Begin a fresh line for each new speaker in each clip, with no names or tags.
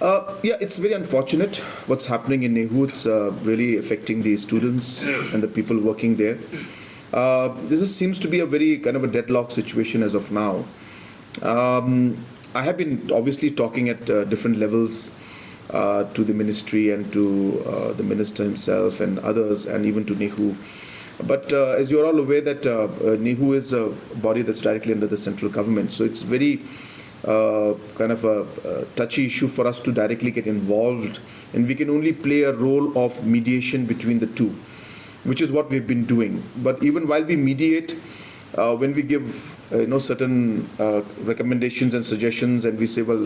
Yeah, it's very unfortunate what's happening in Nehu. It's really affecting the students and the people working there. Seems to be a very kind of a deadlock situation as of now. I have been obviously talking at different levels to the ministry and to the minister himself and others, and even to Nehu. But as you're all aware that Nehu is a body that's directly under the central government, so it's very kind of a touchy issue for us to directly get involved, and we can only play a role of mediation between the two, which is what we've been doing. But even while we mediate, when we give certain recommendations and suggestions, and we say, well,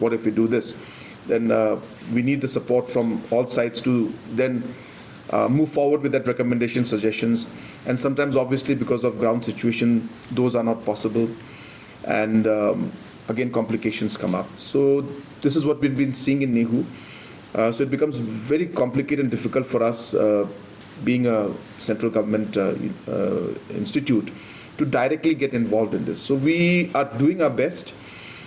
what if we do this, then we need the support from all sides to then move forward with that recommendation, suggestions. And sometimes, obviously, because of ground situation, those are not possible, and again complications come up. So this is what we've been seeing in Nehu. So it becomes very complicated and difficult for us, being a central government institute, to directly get involved in this. So we are doing our best.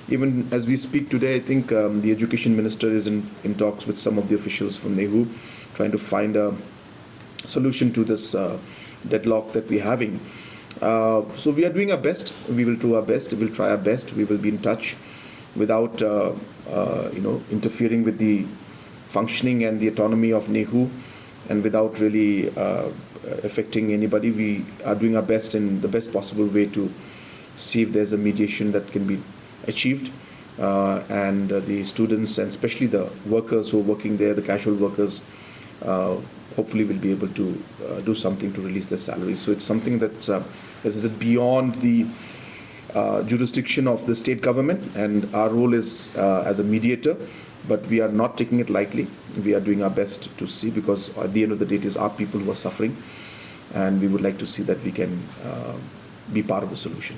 Even as we speak today, I think the education minister is in talks with some of the officials from Nehu, trying to find a solution to this deadlock that we're having. So we are doing our best. We will do our best. We will try our best. We will be in touch without interfering with the functioning and the autonomy of Nehu, and without really affecting anybody. We are doing our best in the best possible way to see if there's a mediation that can be achieved, and the students, and especially the workers who are working there, the casual workers, hopefully will be able to do something to release their salaries. So it's something that is beyond the jurisdiction of the state government, and our role is as a mediator, but we are not taking it lightly. We are doing our best to see, because at the end of the day it is our people who are suffering, and we would like to see that we can be part of the solution.